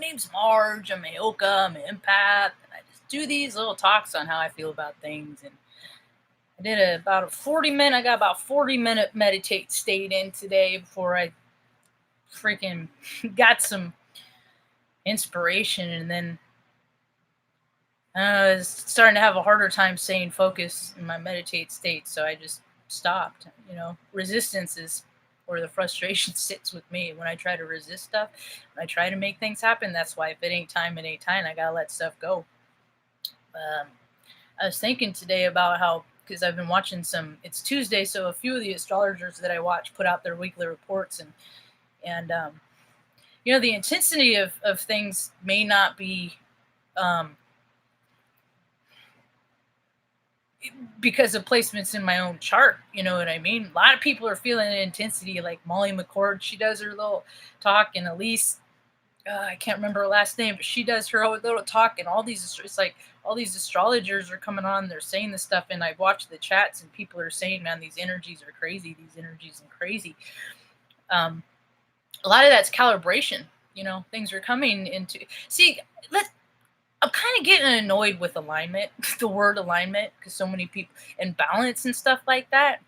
name's Marge. I'm a Oka. I'm an empath. And I just do these little talks on how I feel about things. And I did about a 40-minute, I got about 40-minute meditate state in today before I freaking got some inspiration. And then I was starting to have a harder time staying focused in my meditate state. So I just stopped. Resistance is where the frustration sits with me. When I try to resist stuff, when I try to make things happen, that's why if it ain't time, it ain't time. I gotta let stuff go. I was thinking today about how, because I've been watching it's Tuesday, so a few of the astrologers that I watch put out their weekly reports, and the intensity of things may not be because of placements in my own chart. You know what I mean? A lot of people are feeling the intensity, like Molly McCord. She does her little talk, and Elise, I can't remember her last name, but she does her little talk, and it's like all these astrologers are coming on. They're saying this stuff, and I've watched the chats, and people are saying, man, these energies are crazy. These energies are crazy. A lot of that's calibration. Things are coming into... See, I'm kind of getting annoyed with alignment, the word alignment, because so many people, and balance and stuff like that.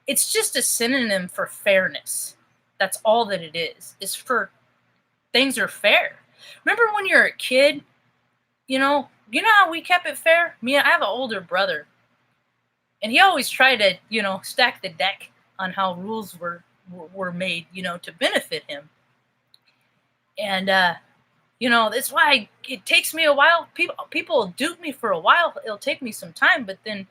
It's just a synonym for fairness. That's all that it is. It's for things are fair. Remember when you're a kid, you know how we kept it fair? I have an older brother, and he always tried to, stack the deck on how rules were made, to benefit him. And, that's why it takes me a while. People will dupe me for a while. It'll take me some time, but then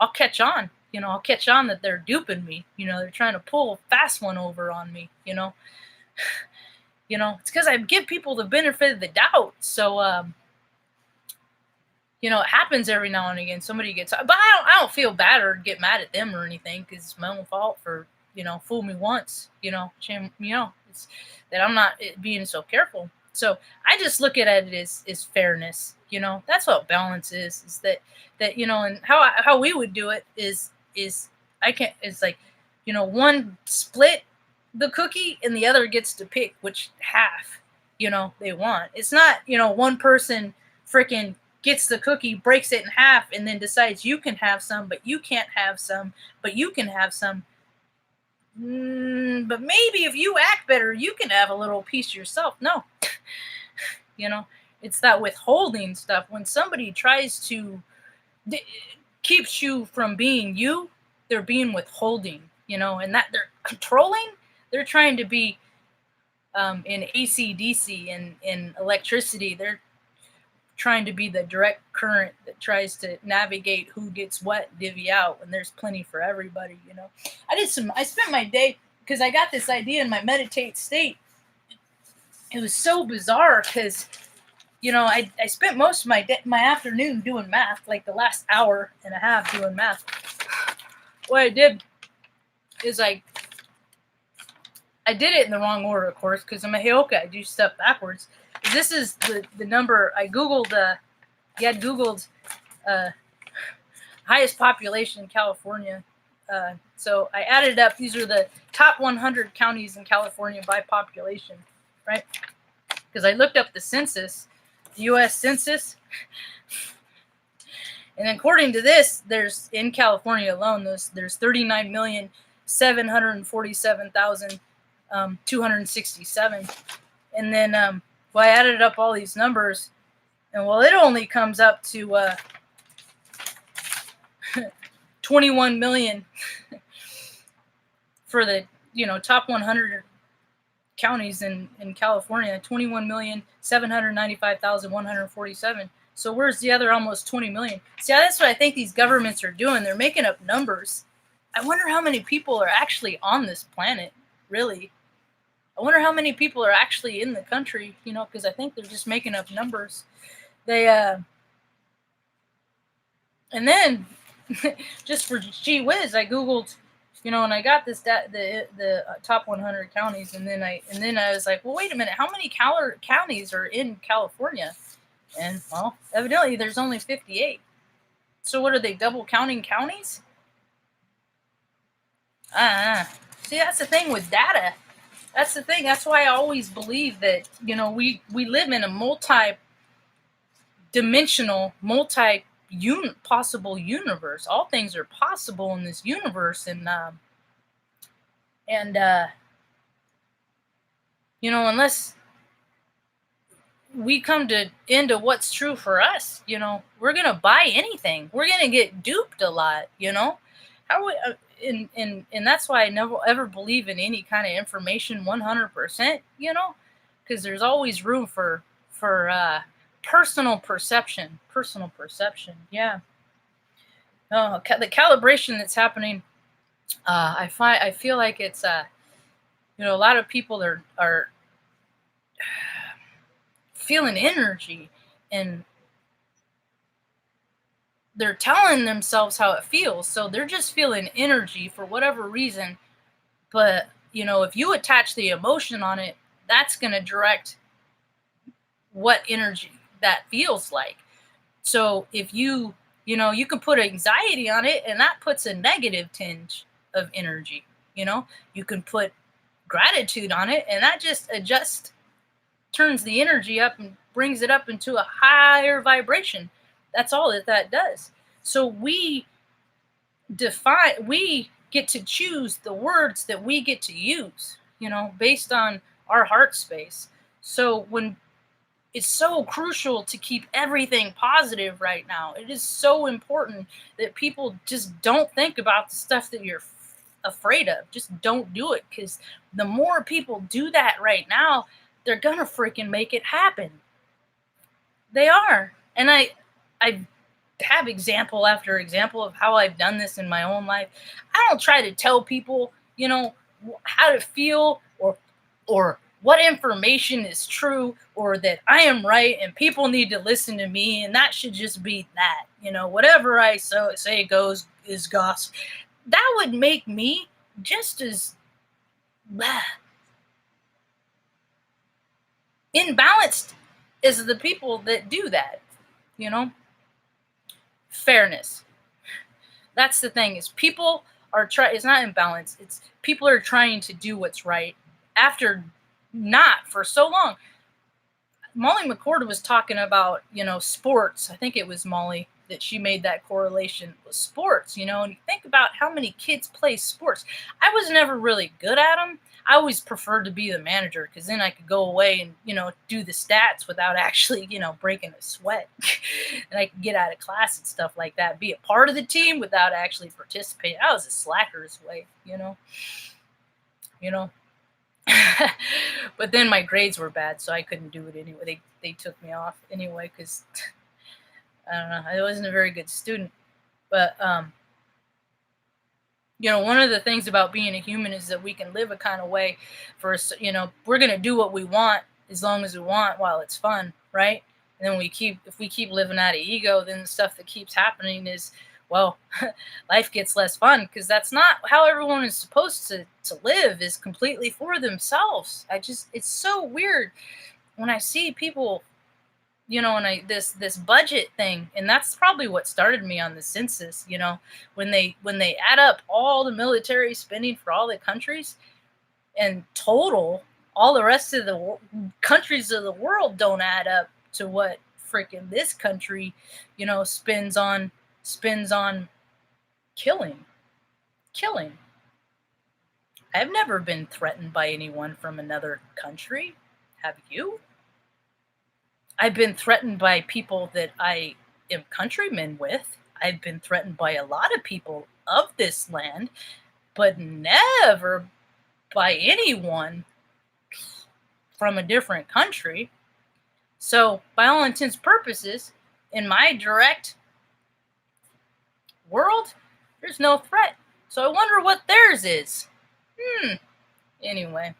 I'll catch on. I'll catch on that they're duping me. They're trying to pull a fast one over on me, It's because I give people the benefit of the doubt. So, it happens every now and again. Somebody gets... But I don't feel bad or get mad at them or anything, because it's my own fault for, fool me once, it's that I'm not being so careful. So I just look at it as fairness. That's what balance is. Is that and how we would do it is it's like, one split the cookie and the other gets to pick which half they want. It's not one person freaking gets the cookie, breaks it in half, and then decides you can have some, but you can't have some, but you can have some. But maybe if you act better, you can have a little piece yourself. No. It's that withholding stuff. When somebody tries to keeps you from being you, they're being withholding, and that they're controlling. They're trying to be in AC/DC and in electricity. They're trying to be the direct current that tries to navigate who gets what, divvy out, when there's plenty for everybody. I spent my day, because I got this idea in my meditate state. It was so bizarre because, I spent most of my afternoon doing math, like the last hour and a half doing math. What I did is I did it in the wrong order, of course, because I'm a Heoka. I do stuff backwards. This is the number I Googled. You had Googled highest population in California. So I added up. These are the top 100 counties in California by population, right? Because I looked up the census, the U.S. Census. And according to this, there's in California alone, there's 39,747,267. And then I added up all these numbers, and it only comes up to 21 million for the top 100 counties in California. 21,795,147. So where's the other almost 20 million? See, that's what I think these governments are doing. They're making up numbers. I wonder how many people are actually on this planet, really. I wonder how many people are actually in the country, because I think they're just making up numbers. And then, just for gee whiz, I Googled, and I got this the top 100 counties, and then I was like, well, wait a minute, how many counties are in California? And evidently there's only 58. So what are they, double counting counties? See, that's the thing with data. That's the thing. That's why I always believe that, we live in a multi-dimensional, possible universe. All things are possible in this universe, and unless we come to into what's true for us, we're gonna buy anything. We're gonna get duped a lot. How we, and that's why I never ever believe in any kind of information 100%. Because there's always room for personal perception. Personal perception. Yeah. The calibration that's happening. I feel like it's a lot of people are feeling energy, and they're telling themselves how it feels, so they're just feeling energy for whatever reason. But if you attach the emotion on it, that's going to direct what energy that feels like. So if you can put anxiety on it, and that puts a negative tinge of energy. You can put gratitude on it, and that just turns the energy up and brings it up into a higher vibration. That's all that does. So we get to choose the words that we get to use, based on our heart space. So when it's so crucial to keep everything positive right now, it is so important that people just don't think about the stuff that you're afraid of. Just don't do it, because the more people do that right now, they're gonna freaking make it happen. They are. And I have example after example of how I've done this in my own life. I don't try to tell people, how to feel, or what information is true, or that I am right and people need to listen to me, and that should just be that. Whatever I say goes is gospel. That would make me just as imbalanced as the people that do that. Fairness. That's the thing, is people are it's not imbalance. It's people are trying to do what's right after not for so long. Molly McCord was talking about, sports. I think it was Molly that she made that correlation with sports, and you think about how many kids play sports. I was never really good at them. I always preferred to be the manager, because then I could go away and, do the stats without actually, breaking a sweat. And I could get out of class and stuff like that, be a part of the team without actually participating. I was a slacker's way, But then my grades were bad, so I couldn't do it anyway. They took me off anyway, because I don't know, I wasn't a very good student. But one of the things about being a human is that we can live a kind of way for us. We're gonna do what we want as long as we want while it's fun, right? And then if we keep living out of ego, then the stuff that keeps happening is, well, life gets less fun, because that's not how everyone is supposed to live, is completely for themselves. It's so weird when I see people, and this budget thing, and that's probably what started me on the census. When they add up all the military spending for all the countries, and total all the rest of the countries of the world don't add up to what freaking this country, spends on killing. I've never been threatened by anyone from another country. Have you? I've been threatened by people that I am countrymen with. I've been threatened by a lot of people of this land, but never by anyone from a different country. So, by all intents and purposes, in my direct world, there's no threat. So I wonder what theirs is. Anyway,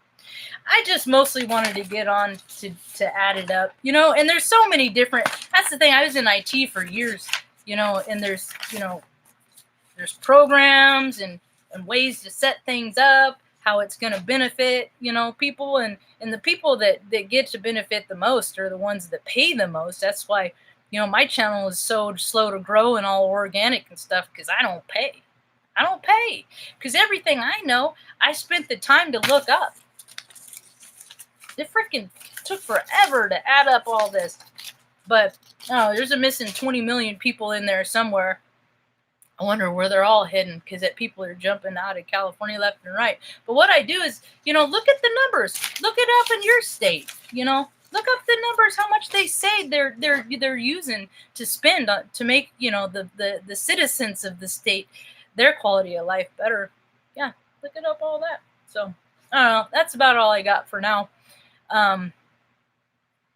I just mostly wanted to get on to add it up, and there's so many different, that's the thing. I was in IT for years, and there's programs and ways to set things up, how it's going to benefit, people, and the people that get to benefit the most are the ones that pay the most. That's why, my channel is so slow to grow and all organic and stuff, because I don't pay, because everything I know, I spent the time to look up. It freaking took forever to add up all this. But oh, there's a missing 20 million people in there somewhere. I wonder where they're all hidden, because people are jumping out of California left and right. But what I do is, look at the numbers. Look it up in your state. Look up the numbers, how much they say they're using to spend on, to make the citizens of the state, their quality of life better. Yeah, look it up, all that. So I don't know. That's about all I got for now.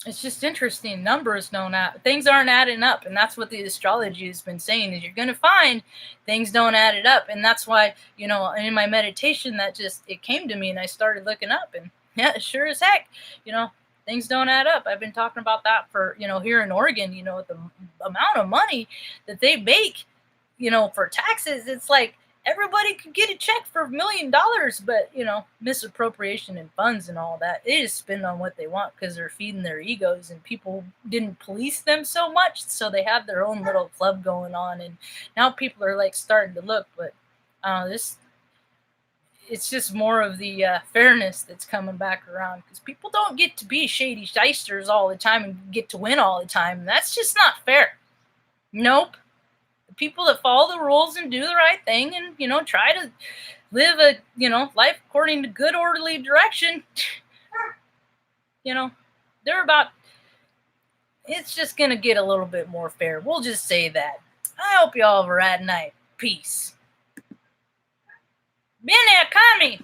It's just interesting. Numbers don't add, things aren't adding up, and that's what the astrology has been saying, is you're going to find things don't add it up. And that's why, in my meditation, that just, it came to me, and I started looking up, and yeah, sure as heck, things don't add up. I've been talking about that for, here in Oregon, the amount of money that they make, for taxes. It's like everybody could get a check for $1 million, but misappropriation in funds and all that, they just spend on what they want because they're feeding their egos, and people didn't police them so much, so they have their own little club going on, and now people are like starting to look. But it's just more of the fairness that's coming back around, because people don't get to be shady shysters all the time and get to win all the time. That's just not fair. Nope. The people that follow the rules and do the right thing and try to live a life according to good orderly direction, they're about, it's just gonna get a little bit more fair. We'll just say that. I hope you all have a rad night. Peace. Bene, Kami.